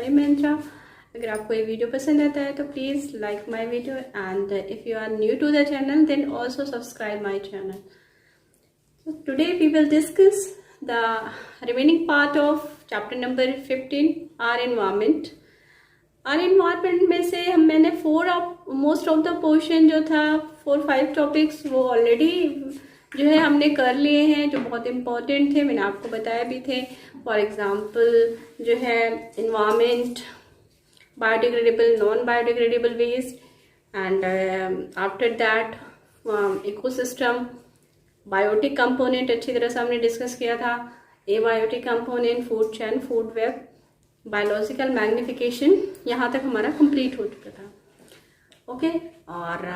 Name है अंजरा। अगर आपको ये वीडियो पसंद आता है तो please like my video and if you are new to the channel then also subscribe my channel. So today we will discuss the remaining part of chapter number 15, our environment. Our environment में से मैंने most of the portion जो था 4-5 topics वो already जो है हमने कर लिए हैं, जो बहुत इम्पोर्टेंट थे, मैंने आपको बताया भी थे। फॉर एग्जांपल जो है environment, biodegradable, non biodegradable waste and after that ecosystem, biotic component अच्छी तरह से हमने डिस्कस किया था, abiotic component, food chain, food web, biological magnification, यहाँ तक हमारा कंप्लीट हो चुका था। ओके, और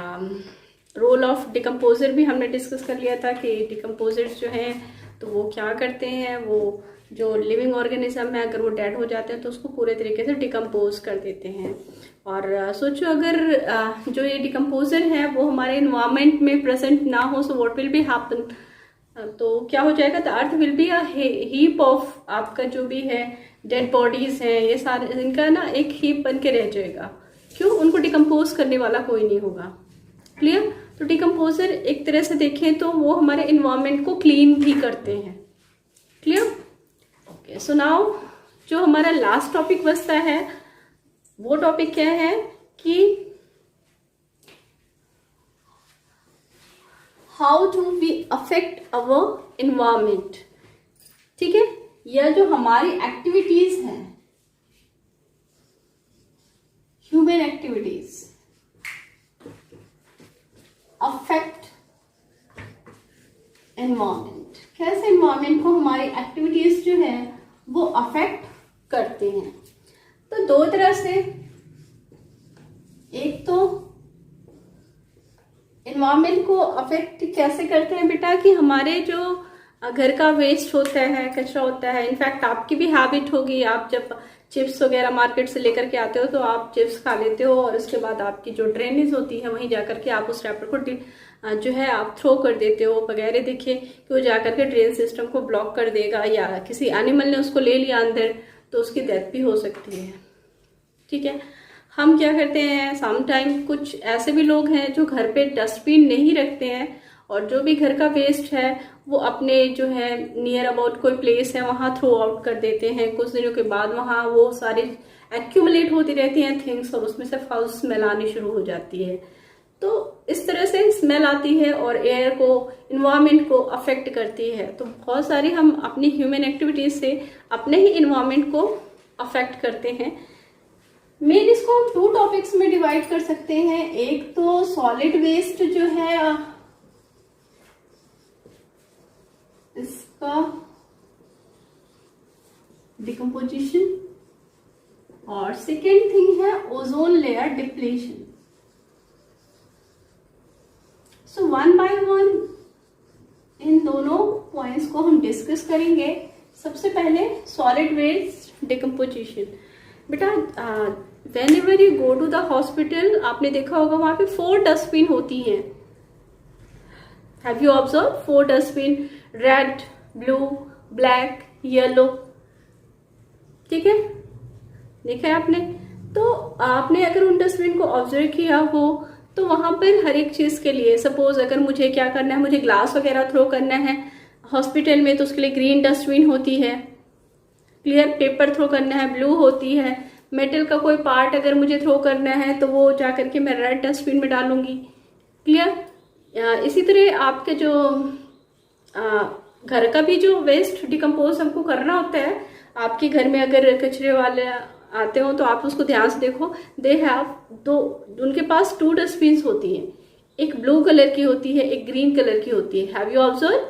रोल ऑफ डिकम्पोजर भी हमने डिस्कस कर लिया था कि डिकम्पोजर्स जो हैं तो वो क्या करते हैं, वो जो लिविंग ऑर्गेनिज्म है अगर वो डेड हो जाते हैं तो उसको पूरे तरीके से डिकम्पोज कर देते हैं। और सोचो अगर जो ये डिकम्पोजर है वो हमारे इन्वायरमेंट में प्रेजेंट ना हो, so what will be happen, तो क्या हो जाएगा, the earth will be a heap of, आपका जो भी है डेड बॉडीज हैं ये सारे, इनका ना एक हीप बन के रह जाएगा। क्यों? उनको डिकम्पोज करने वाला कोई नहीं होगा। क्लियर? तो डिकम्पोजर एक तरह से देखें तो वो हमारे इन्वायरमेंट को क्लीन भी करते हैं। क्लियर? ओके, सो नाउ जो हमारा लास्ट टॉपिक बचता है वो टॉपिक क्या है कि how do we affect our environment. ठीक है, यह जो हमारी एक्टिविटीज हैं, ह्यूमन एक्टिविटीज अफेक्ट एनवायरमेंट। कैसे एनवायरमेंट को हमारी एक्टिविटीज जो है वो अफेक्ट करते हैं? तो दो तरह से, एक तो एनवायरमेंट को अफेक्ट कैसे करते हैं बेटा कि हमारे जो घर का वेस्ट होता है, कचरा होता है, इनफैक्ट आपकी भी हैबिट होगी, आप जब चिप्स वगैरह मार्केट से लेकर के आते हो तो आप चिप्स खा लेते हो और उसके बाद आपकी जो ड्रेनेज होती है वहीं जाकर के आप उस रैपर को जो है आप थ्रो कर देते हो बगैर देखे कि वो जाकर के ड्रेन सिस्टम को ब्लॉक कर देगा, या किसी एनिमल ने उसको ले लिया अंदर तो उसकी डेथ भी हो सकती है। ठीक है, हम क्या करते हैं, सम टाइम कुछ ऐसे भी लोग हैं जो घर पे डस्टबिन नहीं रखते हैं और जो भी घर का वेस्ट है वो अपने जो है नियर अबाउट कोई प्लेस है वहाँ थ्रो आउट कर देते हैं। कुछ दिनों के बाद वहाँ वो सारी एक्यूमुलेट होती रहती हैं थिंग्स और उसमें से फाउल स्मेल आनी शुरू हो जाती है। तो इस तरह से स्मेल आती है और एयर को, इन्वायरमेंट को अफेक्ट करती है। तो बहुत सारी हम अपनी ह्यूमन एक्टिविटीज से अपने ही इन्वायरमेंट को अफेक्ट करते हैं। मेन इसको हम 2 टॉपिक्स में डिवाइड कर सकते हैं। एक तो सॉलिड वेस्ट जो है इसका डिकम्पोजिशन, और सेकेंड थिंग है ozone layer depletion. So one by one इन दोनों पॉइंट्स को हम डिस्कस करेंगे। सबसे पहले सॉलिड वेस्ट डिकम्पोजिशन। बेटा whenever you go to the hospital, आपने देखा होगा वहां पे 4 डस्टबिन होती हैं। Have you observe 4 dustbin, red, blue, black, yellow. ठीक है, देखा है आपने? तो आपने अगर उन डस्टबिन को ऑब्जर्व किया हो तो वहां पर हर एक चीज के लिए, सपोज अगर मुझे क्या करना है, मुझे ग्लास वगैरह थ्रो करना है हॉस्पिटल में तो उसके लिए ग्रीन डस्टबिन होती है। क्लियर? पेपर थ्रो करना है ब्लू होती है। मेटल का कोई पार्ट अगर मुझे थ्रो करना है तो वो जाकर के मैं रेड डस्टबिन में डालूंगी। क्लियर? इसी तरह आपके जो घर का भी जो वेस्ट डिकम्पोज हमको करना होता है, आपके घर में अगर कचरे वाले आते हो तो आप उसको ध्यान से देखो, दे हैव उनके पास 2 डस्टबिन होती हैं, एक ब्लू कलर की होती है, एक ग्रीन कलर की होती है। Have you observe?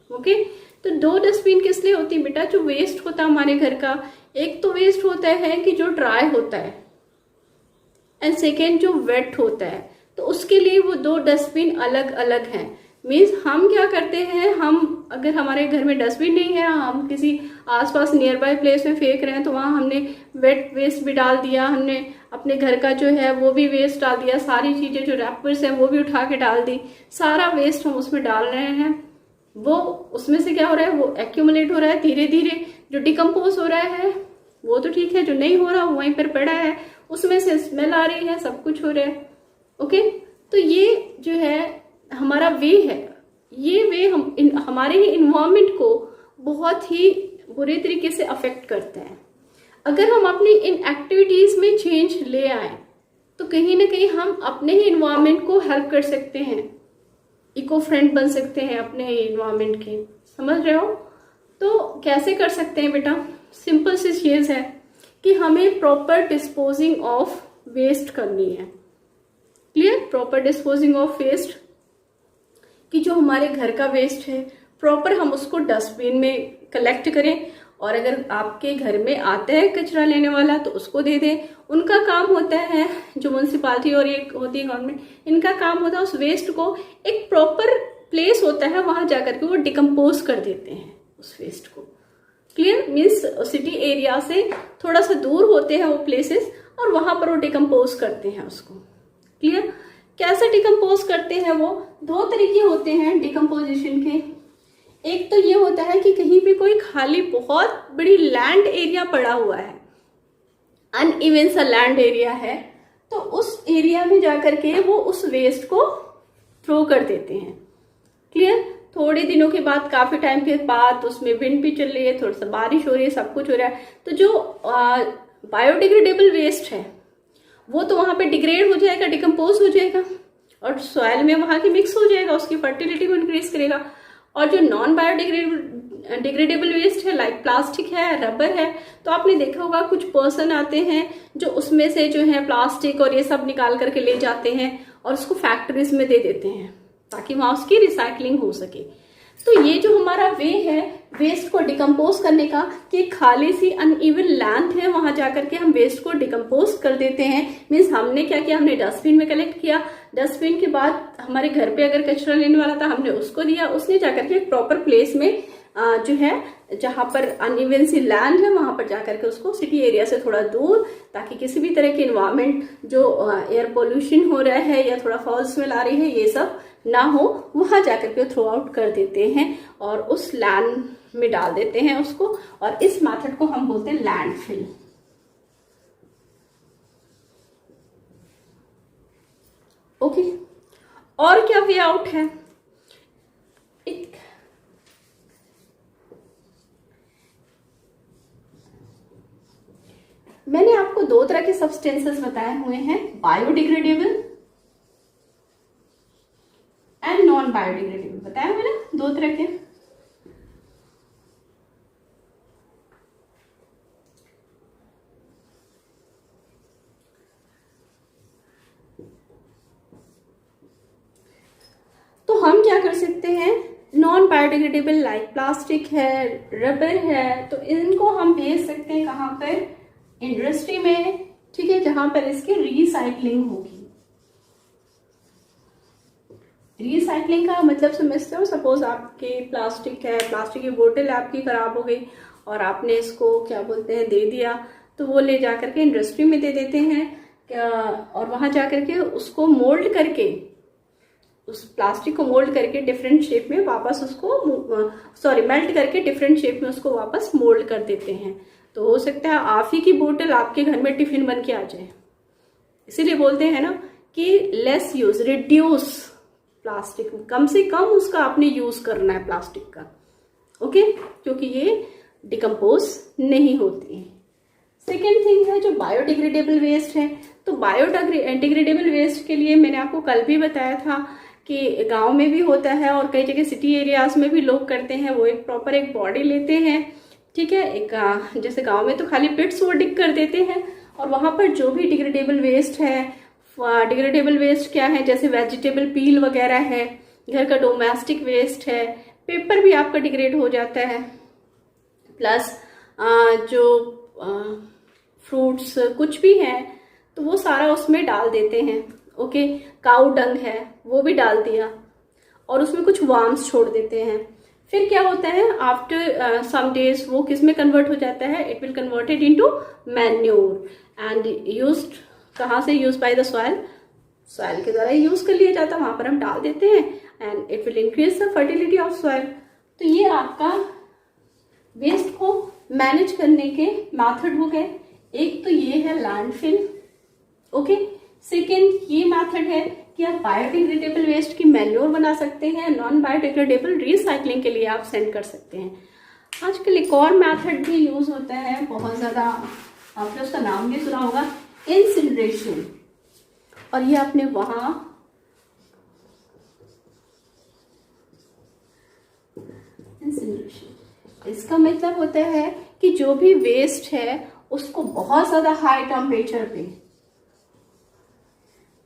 ओके, तो 2 डस्टबिन किस लिए होती है बेटा? जो वेस्ट होता है हमारे घर का, एक तो वेस्ट होता है कि जो ड्राई होता है एंड सेकेंड जो वेट होता है, तो उसके लिए वो 2 डस्टबिन अलग अलग हैं। मीन्स हम क्या करते हैं, हम अगर हमारे घर में डस्टबिन नहीं है, हम किसी आसपास नियर बाय प्लेस में फेंक रहे हैं तो वहां हमने वेट वेस्ट भी डाल दिया, हमने अपने घर का जो है वो भी वेस्ट डाल दिया, सारी चीजें जो रैपर्स हैं वो भी उठा के डाल दी, सारा वेस्ट हम उसमें डाल रहे हैं। वो उसमें से क्या हो रहा है, वो एक्यूमुलेट हो रहा है, धीरे धीरे जो डिकम्पोज हो रहा है वो तो ठीक है, जो नहीं हो रहा वहीं पर पड़ा है, उसमें से स्मेल आ रही है, सब कुछ हो रहा है। ओके, तो ये जो है हमारा वे है, ये वे हमारे ही इन्वायरमेंट को बहुत ही बुरे तरीके से अफेक्ट करता है। अगर हम अपनी इन एक्टिविटीज में चेंज ले आए तो कहीं ना कहीं हम अपने ही इन्वायरमेंट को हेल्प कर सकते हैं, इको फ्रेंड बन सकते हैं अपने इन्वायरमेंट के। समझ रहे हो? तो कैसे कर सकते हैं बेटा? सिंपल सी चीज है कि हमें प्रॉपर डिस्पोजिंग ऑफ वेस्ट करनी है। Clear? Proper disposing of waste, कि जो हमारे घर का वेस्ट है प्रॉपर हम उसको डस्टबिन में कलेक्ट करें, और अगर आपके घर में आता है कचरा लेने वाला तो उसको दे दें। उनका काम होता है, जो म्यूनसिपालिटी और एक होती है गवर्नमेंट, इनका काम होता है उस वेस्ट को एक प्रॉपर प्लेस होता है वहां जाकर के वो डिकम्पोज कर देते हैं उस वेस्ट को। क्लियर? मीन्स सिटी एरिया से थोड़ा सा दूर होते हैं वो प्लेसेस, और वहां पर वो डिकम्पोज करते हैं उसको। क्लियर? कैसे डिकम्पोज करते हैं वो? दो तरीके होते हैं डिकम्पोजिशन के। एक तो ये होता है कि कहीं भी कोई खाली बहुत बड़ी लैंड एरिया पड़ा हुआ है, अनइवन सा लैंड एरिया है, तो उस एरिया में जाकर के वो उस वेस्ट को थ्रो कर देते हैं। क्लियर? थोड़े दिनों के बाद, काफी टाइम के बाद, उसमें विंड भी चल रही है, थोड़ा सा बारिश हो रही है, सब कुछ हो रहा है, तो जो बायोडिग्रेडेबल वेस्ट है वो तो वहां पे डिग्रेड हो जाएगा, डिकम्पोज हो जाएगा, और सॉइल में वहां की मिक्स हो जाएगा, उसकी फर्टिलिटी को इंक्रीज करेगा। और जो नॉन बायोडिग्रेडेबल वेस्ट है, लाइक प्लास्टिक है, रबर है, तो आपने देखा होगा कुछ पर्सन आते हैं जो उसमें से जो है प्लास्टिक और ये सब निकाल करके ले जाते हैं और उसको फैक्ट्रीज में दे देते हैं ताकि वहां उसकी रिसाइकलिंग हो सके। तो ये जो हमारा वे है वेस्ट को डिकम्पोज करने का, कि खाली सी अनइवन लैंड है, वहां जाकर के हम वेस्ट को डिकम्पोज कर देते हैं। मीन्स हमने क्या किया, हमने डस्टबिन में कलेक्ट किया, डस्टबिन के बाद हमारे घर पे अगर कचरा लेने वाला था हमने उसको दिया, उसने जाकर के एक प्रॉपर प्लेस में जो है जहां पर अनइवन सी लैंड है वहां पर जाकर के उसको सिटी एरिया से थोड़ा दूर, ताकि किसी भी तरह के इन्वायरमेंट जो एयर पोल्यूशन हो रहा है या थोड़ा फॉल स्मेल आ रही है ये सब ना हो, वहां जाकर के थ्रो आउट कर देते हैं और उस लैंड में डाल देते हैं उसको, और इस मेथड को हम बोलते हैं लैंडफिल। ओके, और क्या वे आउट है? मैंने आपको दो तरह के सब्सटेंसेस बताए हुए हैं, बायोडिग्रेडेबल एंड नॉन बायोडिग्रेडेबल बताया मैंने, दो तरह के। तो हम क्या कर सकते हैं, नॉन बायोडिग्रेडेबल लाइक प्लास्टिक है, रबर है, तो इनको हम भेज सकते हैं कहां पर? इंडस्ट्री में। ठीक है, जहां पर इसकी रिसाइकलिंग होगी। रिसाइकलिंग का मतलब समझते हो, सपोज आपकी प्लास्टिक है, प्लास्टिक की बोतल आपकी खराब हो गई और आपने इसको क्या बोलते हैं दे दिया, तो वो ले जाकर के इंडस्ट्री में दे देते हैं और वहां जाकर के उसको मोल्ड करके, उस प्लास्टिक को मोल्ड करके डिफरेंट शेप में वापस उसको मेल्ट करके डिफरेंट शेप में उसको वापस मोल्ड कर देते हैं। तो हो सकता है आप ही की बोतल आपके घर में टिफिन बन के आ जाए। इसीलिए बोलते हैं ना कि लेस यूज, रिड्यूस प्लास्टिक, कम से कम उसका आपने यूज करना है प्लास्टिक का। ओके, क्योंकि ये डिकम्पोज नहीं होती है। सेकेंड थिंग है जो बायोडिग्रेडेबल वेस्ट है। तो बायोडिग्रेडेबल वेस्ट के लिए मैंने आपको कल भी बताया था कि गांव में भी होता है और कई जगह सिटी एरियाज में भी लोग करते हैं। वो एक प्रॉपर एक बॉडी लेते हैं, ठीक है, एक जैसे गांव में तो खाली पिट्स वो डिग कर देते हैं और वहां पर जो भी डिग्रेडेबल वेस्ट है, डिग्रेडेबल वेस्ट क्या है, जैसे वेजिटेबल पील वगैरह है, घर का डोमेस्टिक वेस्ट है, पेपर भी आपका डिग्रेड हो जाता है, प्लस जो फ्रूट्स कुछ भी है तो वो सारा उसमें डाल देते हैं। ओके, काऊ डंग है वो भी डाल दिया और उसमें कुछ वार्म्स छोड़ देते हैं। फिर क्या होता है, आफ्टर सम डेज वो किस में कन्वर्ट हो जाता है, it will converted into manure and used, कहाँ से, use by the soil, soil के द्वारा यूज कर लिया जाता है, वहां पर हम डाल देते हैं and it will increase the fertility of soil. तो ये आपका वेस्ट को मैनेज करने के मेथड हो गए। एक तो ये है लैंडफिल, ओके। सेकेंड ये मेथड है कि आप बायोडिग्रेडेबल वेस्ट की मैन्योर बना सकते हैं, नॉन बायोडिग्रेडेबल रिसाइकलिंग के लिए आप सेंड कर सकते हैं। आजकल एक और मेथड भी यूज होता है बहुत ज्यादा, आपने उसका नाम भी सुना होगा, इंसिनरेशन। और ये आपने वहां इंसिनरेशन, इसका मतलब होता है कि जो भी वेस्ट है उसको बहुत ज्यादा हाई टेम्परेचर पे,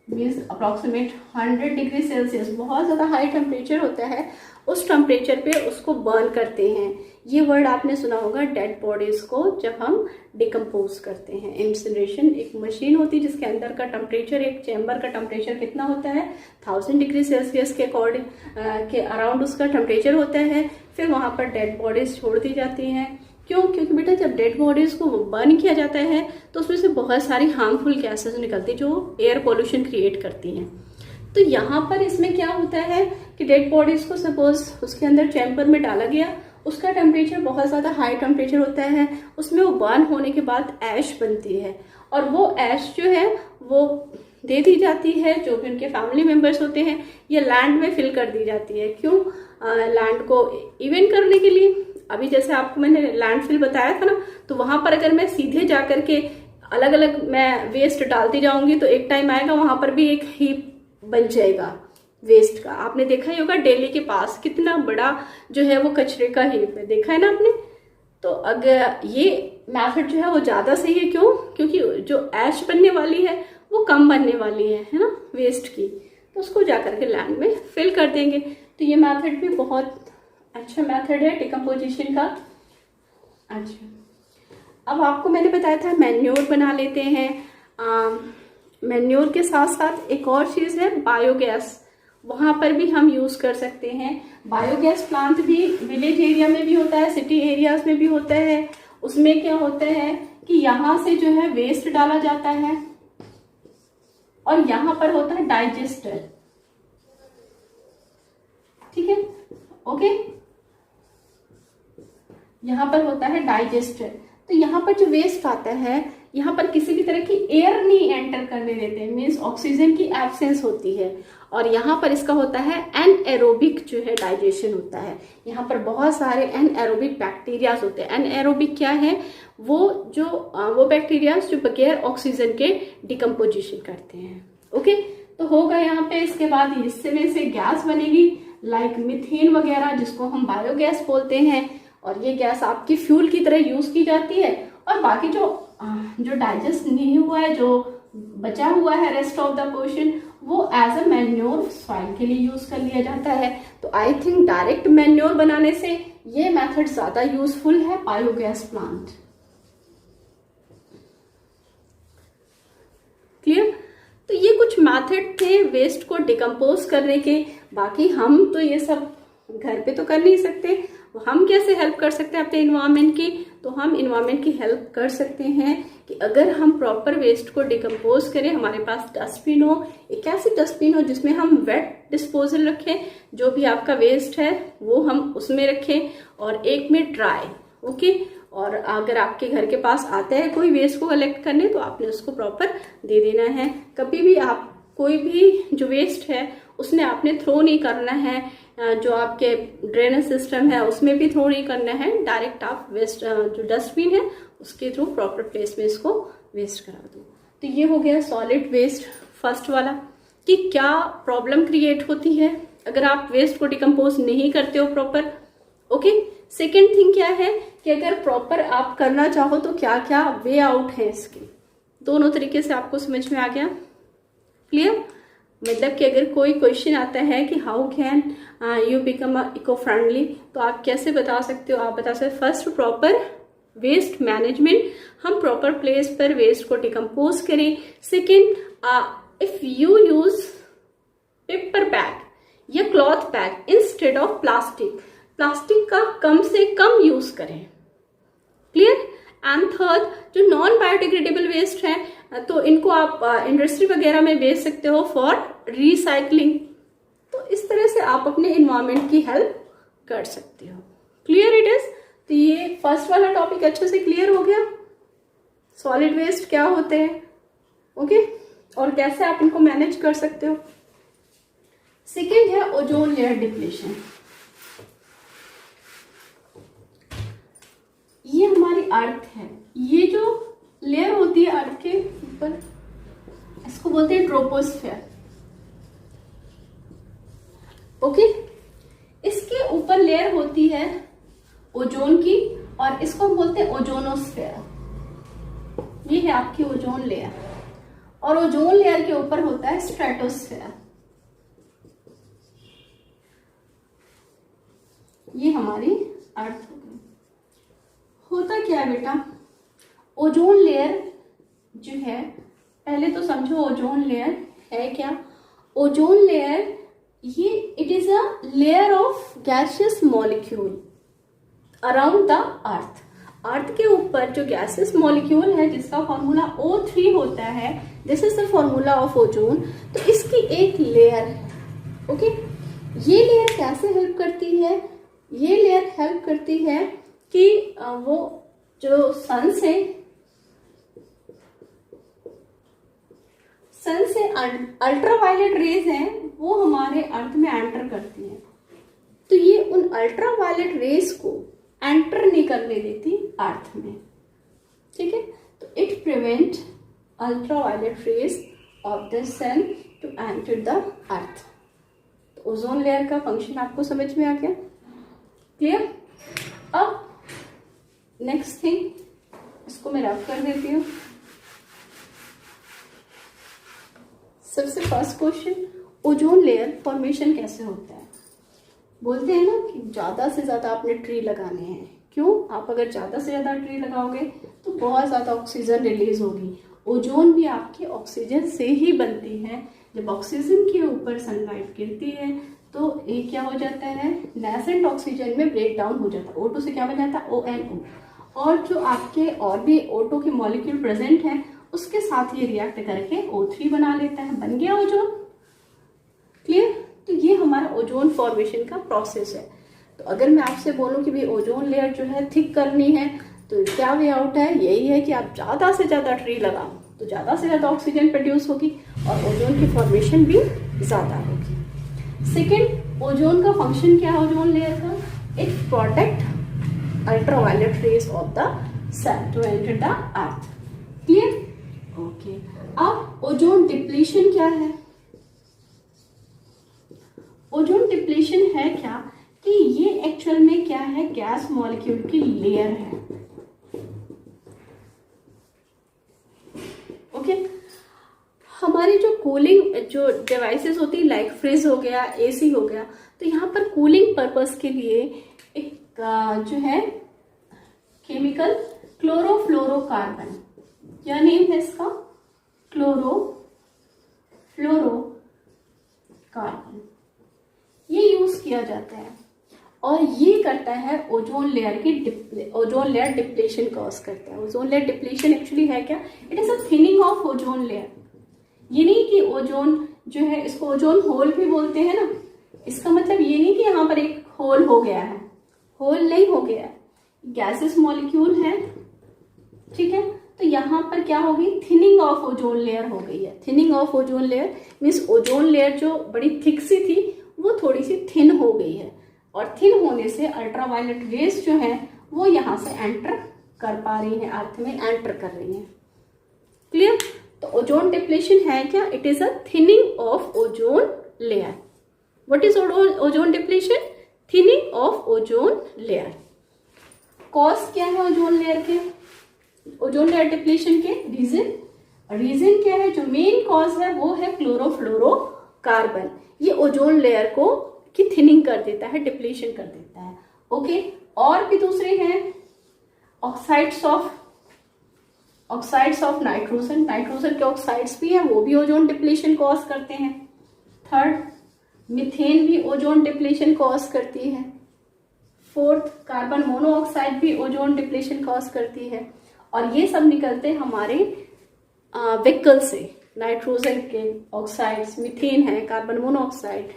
मीन्स अप्रोक्सीमेट 100 डिग्री सेल्सियस, बहुत ज़्यादा हाई टेम्परेचर होता है, उस टेम्परेचर पे उसको बर्न करते हैं। ये वर्ड आपने सुना होगा डेड बॉडीज को जब हम डिकम्पोज करते हैं। इंसिनरेशन एक मशीन होती है जिसके अंदर का टेम्परेचर, एक चैम्बर का टेम्परेचर कितना होता है, 1000 डिग्री सेल्सियस के अकॉर्डिंग के अराउंड उसका टेम्परेचर होता है। फिर वहाँ पर डेड बॉडीज छोड़ दी जाती हैं। क्यों? क्योंकि बेटा जब डेड बॉडीज को बर्न किया जाता है तो उसमें से बहुत सारी हार्मफुल गैसेस निकलती जो एयर पोल्यूशन क्रिएट करती हैं। तो यहाँ पर इसमें क्या होता है कि डेड बॉडीज को सपोज उसके अंदर चैम्बर में डाला गया, उसका टेम्परेचर बहुत ज़्यादा हाई टेम्परेचर होता है, उसमें वो बर्न होने के बाद ऐश बनती है और वो ऐश जो है वो दे दी जाती है जो भी उनके फैमिली मेम्बर्स होते हैं, ये लैंड में फिल कर दी जाती है। क्यों? लैंड को इवन करने के लिए। अभी जैसे आपको मैंने लैंडफिल बताया था ना, तो वहां पर अगर मैं सीधे जा करके अलग अलग मैं वेस्ट डालती जाऊंगी तो एक टाइम आएगा वहां पर भी एक हीप बन जाएगा वेस्ट का। आपने देखा ही होगा दिल्ली के पास कितना बड़ा जो है वो कचरे का हीप है, देखा है ना आपने। तो अगर ये मेथड जो है वो ज्यादा सही है। क्यों? क्योंकि जो ऐश बनने वाली है वो कम बनने वाली है ना वेस्ट की, तो उसको जाकर के लैंड में फिल कर देंगे। तो ये मेथड भी बहुत अच्छा मेथड है डिकम्पोजिशन का। अच्छा, अब आपको मैंने बताया था मैन्योर बना लेते हैं। मैन्योर के साथ साथ एक और चीज है बायोगैस, वहां पर भी हम यूज कर सकते हैं। बायोगैस प्लांट भी विलेज एरिया में भी होता है, सिटी एरियाज में भी होता है। उसमें क्या होता है कि यहाँ से जो है वेस्ट डाला जाता है और यहाँ पर होता है डाइजेस्टर, ठीक है, ओके। यहाँ पर होता है डाइजेस्टर। तो यहाँ पर जो वेस्ट आता है यहाँ पर किसी भी तरह की एयर नहीं एंटर करने देते, मीन्स ऑक्सीजन की एब्सेंस होती है। और यहाँ पर इसका होता है एनएरोबिक जो है डाइजेशन होता है। यहाँ पर बहुत सारे एनएरोबिक बैक्टीरियाज होते हैं। एनएरोबिक क्या है? वो बैक्टीरियाज जो बगैर ऑक्सीजन के डिकम्पोजिशन करते हैं, ओके। तो होगा यहाँ पे, इसके बाद इसमें से गैस बनेगी लाइक मीथेन वगैरह जिसको हम बायोगैस बोलते हैं, और ये गैस आपकी फ्यूल की तरह यूज की जाती है। और बाकी जो डाइजेस्ट नहीं हुआ है, जो बचा हुआ है रेस्ट ऑफ द पोर्शन, वो एज अ मैन्योर सॉइल के लिए यूज कर लिया जाता है। तो आई थिंक डायरेक्ट मैन्योर बनाने से ये मेथड ज्यादा यूजफुल है, बायोगैस प्लांट। क्लियर? तो ये कुछ मेथड थे वेस्ट को डिकम्पोज करने के। बाकी हम तो ये सब घर पे तो कर नहीं सकते, हम कैसे हेल्प कर सकते हैं अपने इन्वायरमेंट की? तो हम इन्वायरमेंट की हेल्प कर सकते हैं कि अगर हम प्रॉपर वेस्ट को डिकम्पोज करें, हमारे पास डस्टबिन हो, एक ऐसी डस्टबिन हो जिसमें हम वेट डिस्पोजल रखें, जो भी आपका वेस्ट है वो हम उसमें रखें, और एक में ड्राई, ओके। और अगर आपके घर के पास आता है कोई वेस्ट को कलेक्ट करने तो आपने उसको प्रॉपर दे देना है। कभी भी आप कोई भी जो वेस्ट है उसमें आपने थ्रो नहीं करना है, जो आपके ड्रेनेज सिस्टम है उसमें भी थ्रो नहीं करना है, डायरेक्ट आप वेस्ट जो डस्टबिन है उसके थ्रू प्रॉपर प्लेस में इसको वेस्ट करा दो। तो ये हो गया सॉलिड वेस्ट फर्स्ट वाला, कि क्या प्रॉब्लम क्रिएट होती है अगर आप वेस्ट को डिकम्पोज नहीं करते हो प्रॉपर, ओके। सेकेंड थिंग क्या है कि अगर प्रॉपर आप करना चाहो तो क्या क्या वे आउट है इसके। दोनों तरीके से आपको समझ में आ गया, क्लियर? मतलब कि अगर कोई क्वेश्चन आता है कि how can you become eco friendly, तो आप कैसे बता सकते हो? आप बता सकते हो फर्स्ट प्रॉपर वेस्ट मैनेजमेंट, हम प्रॉपर प्लेस पर वेस्ट को डिकम्पोज करें। Second, if you use paper bag या cloth bag instead of plastic, plastic का कम से कम यूज करें, क्लियर? एंड थर्ड, जो नॉन बायोडिग्रेडेबल वेस्ट है तो इनको आप इंडस्ट्री वगैरह में बेच सकते हो फॉर रिसाइकलिंग। तो इस तरह से आप अपने इन्वायरमेंट की हेल्प कर सकते हो, क्लियर इट इज? तो ये फर्स्ट वाला टॉपिक अच्छे से क्लियर हो गया, सॉलिड वेस्ट क्या होते हैं, ओके, और कैसे आप इनको मैनेज कर सकते हो। सेकेंड है ओजोन लेयर डिप्लीशन। ये हमारी अर्थ है, ये जो लेयर होती है अर्थ के ऊपर, इसको बोलते हैं ट्रोपोस्फेयर, ओके। इसके ऊपर लेयर होती है ओजोन की, और इसको हम बोलते हैं ओजोनोस्फेयर। ये है आपकी ओजोन लेयर, और ओजोन लेयर के ऊपर होता है स्ट्रेटोस्फेयर। ये हमारी अर्थ हो गई। होता क्या है बेटा, ओजोन लेयर जो है, पहले तो समझो ओजोन लेयर है क्या। ओजोन लेयर ये it is a layer of gaseous molecule around the earth. Earth के ऊपर जो गैसियस मॉलिक्यूल है जिसका फॉर्मूला O3 होता है, this is the formula of ozone. तो इसकी एक लेयर है, ओके। ये लेयर कैसे हेल्प करती है, ये लेयर हेल्प करती है कि वो जो सन से अल्ट्रावायलेट रेज हैं वो हमारे अर्थ में एंटर करती हैं। तो ये उन अल्ट्रावायलेट रेज को एंटर नहीं करने देती अर्थ में, ठीक है। तो it prevent ultraviolet rays of the sun to enter the earth. तो ओजोन लेयर का फंक्शन आपको समझ में आ गया, क्लियर। अब नेक्स्ट थिंग, इसको मैं रफ कर देती हूँ। सबसे first question, ozone layer formation कैसे होता है। बोलते हैं ना कि ज्यादा से ज्यादा आपने ट्री लगाने हैं। क्यों? आप अगर ज्यादा से ज्यादा ट्री लगाओगे तो बहुत ज्यादा ऑक्सीजन रिलीज होगी। ओजोन भी आपकी ऑक्सीजन से ही बनती है। जब ऑक्सीजन के ऊपर सनलाइट गिरती है तो ये क्या हो जाता है, नेसेंट ऑक्सीजन में ब्रेक डाउन हो जाता है। O2 से क्या बन जाता है, ONO, और जो आपके और भी O2 के मॉलिक्यूल प्रेजेंट हैं उसके साथ ये रिएक्ट करके O3 बना लेता है, बन गया ओजोन, क्लियर। तो ये हमारा ओजोन फॉर्मेशन का प्रोसेस है। तो अगर मैं आपसे बोलूं कि भाई ओजोन लेयर जो है थिक करनी है तो क्या वे आउट है, यही है कि आप ज्यादा से ज्यादा ट्री लगाओ तो ज्यादा से ज्यादा ऑक्सीजन प्रोड्यूस होगी और ओजोन की फॉर्मेशन भी ज्यादा होगी। सेकेंड, ओजोन का फंक्शन क्या है ओजोन लेयर का, it protect ultraviolet rays of the sun to enter the earth, clear, okay. अब ओजोन डिप्लीशन क्या है। ओजोन डिप्लीशन है क्या कि ये एक्चुअल में क्या है, गैस मॉलिक्यूल की लेयर है, ओके। हमारी जो कूलिंग जो डिवाइसेस होती है लाइक फ्रिज हो गया, एसी हो गया, तो यहाँ पर कूलिंग पर्पस के लिए एक जो है केमिकल क्लोरोफ्लोरोकार्बन, क्या नेम है इसका, क्लोरोफ्लोरोकार्बन, ये यूज किया जाता है और ये करता है ओजोन लेयर डिप्लीशन कॉज करता है। ओजोन लेयर डिप्लीशन एक्चुअली है क्या, it is a thinning of ozone layer. ये नहीं कि ओजोन जो है इसको ओजोन होल भी बोलते हैं ना, इसका मतलब ये नहीं कि यहाँ पर एक होल हो गया है, होल नहीं हो गया है, गैसेस मॉलिक्यूल है, ठीक है। तो यहाँ पर क्या होगी, थिनिंग ऑफ ओजोन लेयर हो गई है। Thinning of ozone layer means ozone layer जो बड़ी थिक सी थी वो थोड़ी सी थिन हो गई है, और थिन होने से अल्ट्रावायलेट रेज जो है वो यहाँ से एंटर कर पा रही है, अर्थ में एंटर कर रही है, क्लियर। तो ओजोन डिप्लीशन है क्या, it is a thinning of ozone layer. What is ozone depletion, thinning of ozone layer. Cause क्या है ओजोन लेयर के, ओजोन लेयर डिप्लीशन के रीजन क्या है, जो मेन कॉज है वो है क्लोरोफ्लोरोकार्बन। ये ओजोन लेयर को की थिनिंग कर देता है, डिप्लीशन कर देता है, ओके। और भी दूसरे हैं ऑक्साइड्स ऑफ नाइट्रोजन के ऑक्साइड्स भी हैं, वो भी ओजोन डिप्लीशन कॉज करते हैं। थर्ड, मीथेन भी ओजोन डिप्लीशन कॉज करती है। फोर्थ, कार्बन मोनोऑक्साइड भी ओजोन डिप्लीशन कॉज करती है। और ये सब निकलते हमारे व्हीकल से, नाइट्रोजन के ऑक्साइड्स, मीथेन है, कार्बन मोनोऑक्साइड,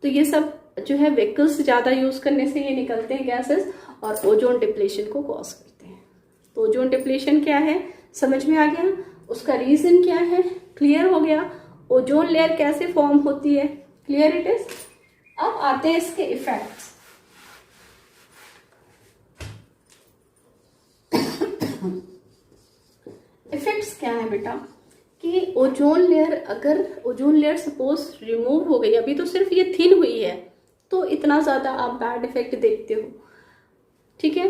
तो ये सब जो है व्हीकल्स ज़्यादा यूज़ करने से ये निकलते हैं गैसेस और ओजोन डिप्लेशन को कॉज करते हैं। तो ओजोन डिप्लेशन क्या है समझ में आ गया, उसका रीज़न क्या है क्लियर हो गया, ओजोन लेयर कैसे फॉर्म होती है क्लियर इट इज। अब आते हैं इसके इफेक्ट्स। इफेक्ट्स क्या है बेटा कि ओजोन लेयर, अगर ओजोन लेयर सपोज रिमूव हो गई, अभी तो सिर्फ ये थिन हुई है तो इतना ज़्यादा आप बैड इफेक्ट देखते हो, ठीक है।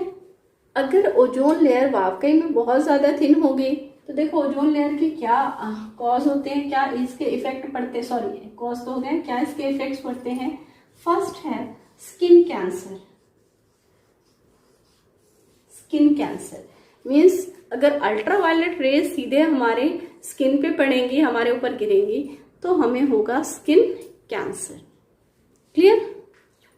अगर ओजोन लेयर वाकई में बहुत ज़्यादा थिन हो गई तो देखो ओजोन लेयर के क्या कॉज होते हैं, क्या इसके इफेक्ट पड़ते हैं, सॉरी कॉज तो हो गए, क्या इसके इफेक्ट्स पड़ते हैं। फर्स्ट है skin cancer. Skin cancer means अगर अल्ट्रावायलेट रेज सीधे हमारे स्किन पे पड़ेंगी, हमारे ऊपर गिरेंगी तो हमें होगा स्किन कैंसर, क्लियर।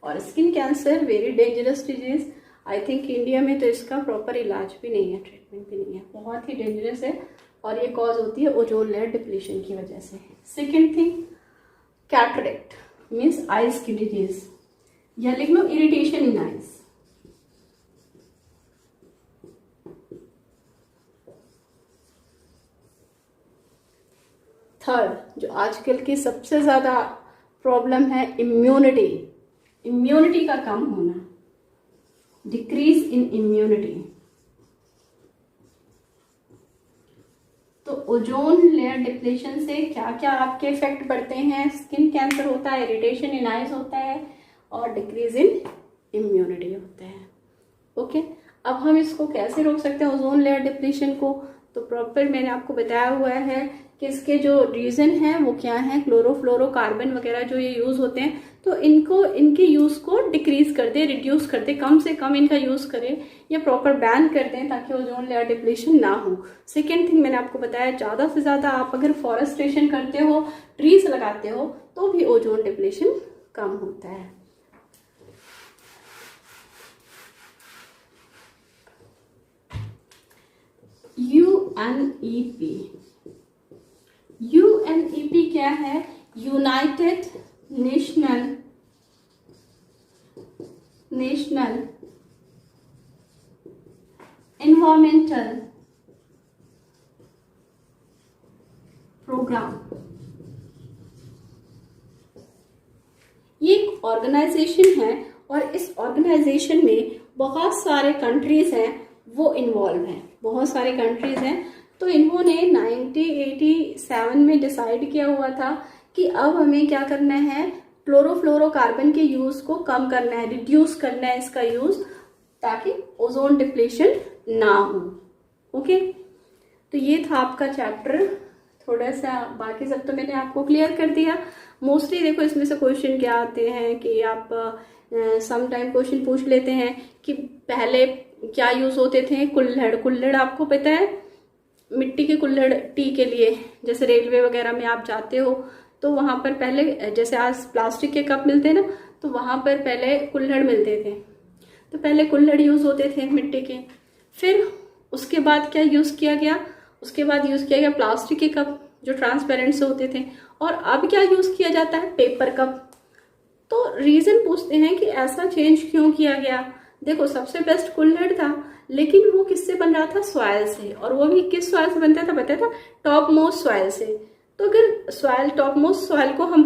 और skin cancer very dangerous disease, I think India में तो इसका प्रॉपर इलाज भी नहीं है, ट्रीटमेंट भी नहीं है, बहुत ही डेंजरस है और ये कॉज होती है ओजोन लेयर डिप्लीशन की वजह से। Second thing cataract means eyes की डिजीज, या लिख लो इरिटेशन इन आइज। थर्ड जो आजकल की सबसे ज्यादा प्रॉब्लम है इम्यूनिटी, इम्यूनिटी का कम होना, डिक्रीज इन इम्यूनिटी। तो ओजोन लेयर डिप्लेशन से क्या क्या आपके इफेक्ट पड़ते हैं, स्किन कैंसर होता है, इरिटेशन इन आइज होता है और डिक्रीज इन इम्यूनिटी होता है। ओके, अब हम इसको कैसे रोक सकते हैं ओजोन लेयर डिप्लेशन को, तो प्रॉपर मैंने आपको बताया हुआ है कि इसके जो रीजन है वो क्या है, क्लोरोफ्लोरोकार्बन वगैरह जो ये यूज होते हैं तो इनके यूज को डिक्रीज कर दे, रिड्यूस कर दे, कम से कम इनका यूज करें या प्रॉपर बैन कर दें ताकि ओजोन लेयर डिप्लेशन ना हो। सेकेंड थिंग मैंने आपको बताया ज्यादा से ज्यादा आप अगर फॉरेस्टेशन करते हो, ट्रीज लगाते हो तो भी ओजोन डिप्लेशन कम होता है। यूएनईपी क्या है, यूनाइटेड नेशनल एनवायरमेंटल प्रोग्राम। ये एक ऑर्गेनाइजेशन है और इस ऑर्गेनाइजेशन में बहुत सारे कंट्रीज हैं वो इन्वॉल्व हैं, बहुत सारे कंट्रीज हैं। तो इन्होंने 1987 में डिसाइड किया हुआ था कि अब हमें क्या करना है, क्लोरोफ्लोरोकार्बन के यूज को कम करना है, रिड्यूस करना है इसका यूज ताकि ओजोन डिप्लेशन ना हो। ओके, तो ये था आपका चैप्टर, थोड़ा सा बाकी सब तो मैंने आपको क्लियर कर दिया। मोस्टली देखो इसमें से क्वेश्चन क्या आते हैं कि आप सम टाइम क्वेश्चन पूछ लेते हैं कि पहले क्या यूज होते थे, कुल्हड़। कुल्हड़ आपको पता है, मिट्टी के कुल्हड़ टी के लिए, जैसे रेलवे वगैरह में आप जाते हो तो वहां पर पहले जैसे आज प्लास्टिक के कप मिलते हैं ना, तो वहां पर पहले कुल्हड़ मिलते थे, तो पहले कुल्हड़ यूज होते थे मिट्टी के। फिर उसके बाद क्या यूज किया गया, उसके बाद यूज किया गया प्लास्टिक के कप जो ट्रांसपेरेंट से होते थे, और अब क्या यूज किया जाता है, पेपर कप। तो रीजन पूछते हैं कि ऐसा चेंज क्यों किया गया। देखो सबसे बेस्ट कुल्हड़ था, लेकिन वो किससे बन रहा था, सॉइल से, और वो भी किस सॉइल से बनता था पता था, टॉप मोस्ट सॉइल से। तो अगर सॉइल, टॉप मोस्ट सॉइल को हम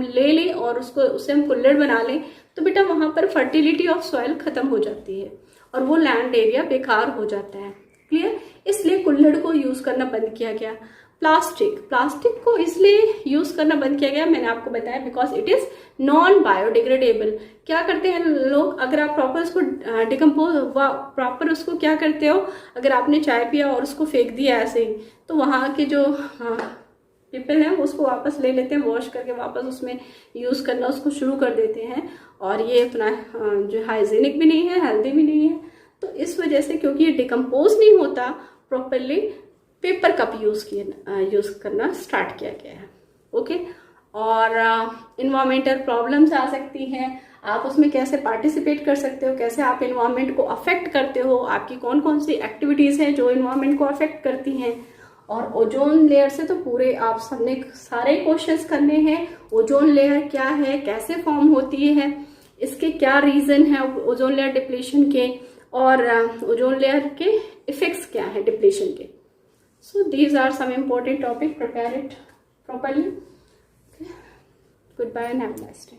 ले लें और उससे हम कुल्हड़ बना लें तो बेटा वहां पर फर्टिलिटी ऑफ सॉइल खत्म हो जाती है और वो लैंड एरिया बेकार हो जाता है, क्लियर। इसलिए कुल्हड़ को यूज करना बंद किया गया। प्लास्टिक को इसलिए यूज करना बंद किया गया, मैंने आपको बताया, because it is non biodegradable. क्या करते हैं लोग, अगर आप प्रॉपर उसको डिकम्पोज, प्रॉपर उसको क्या करते हो, अगर आपने चाय पिया और उसको फेंक दिया ऐसे ही, तो वहाँ के जो पीपल हैं उसको वापस ले लेते हैं, वॉश करके वापस उसमें यूज करना उसको शुरू कर देते हैं, और ये उतना जो हाइजीनिक भी नहीं है, हेल्दी भी नहीं है। तो इस वजह से, क्योंकि ये डिकम्पोज नहीं होता प्रॉपरली, पेपर कप यूज करना स्टार्ट किया गया है। ओके, और इन्वायरमेंटल प्रॉब्लम्स आ सकती हैं, आप उसमें कैसे पार्टिसिपेट कर सकते हो, कैसे आप इन्वायरमेंट को अफेक्ट करते हो, आपकी कौन कौन सी एक्टिविटीज हैं जो इन्वायरमेंट को अफेक्ट करती हैं, और ओजोन लेयर से तो पूरे आप सबने सारे क्वेश्चंस करने हैं। ओजोन लेयर क्या है, कैसे फॉर्म होती है, इसके क्या रीजन है ओजोन लेयर डिप्लीशन के, और ओजोन लेयर के इफेक्ट्स क्या है डिप्लीशन के। So these are some important topic, prepare it properly. Goodbye and have a nice day.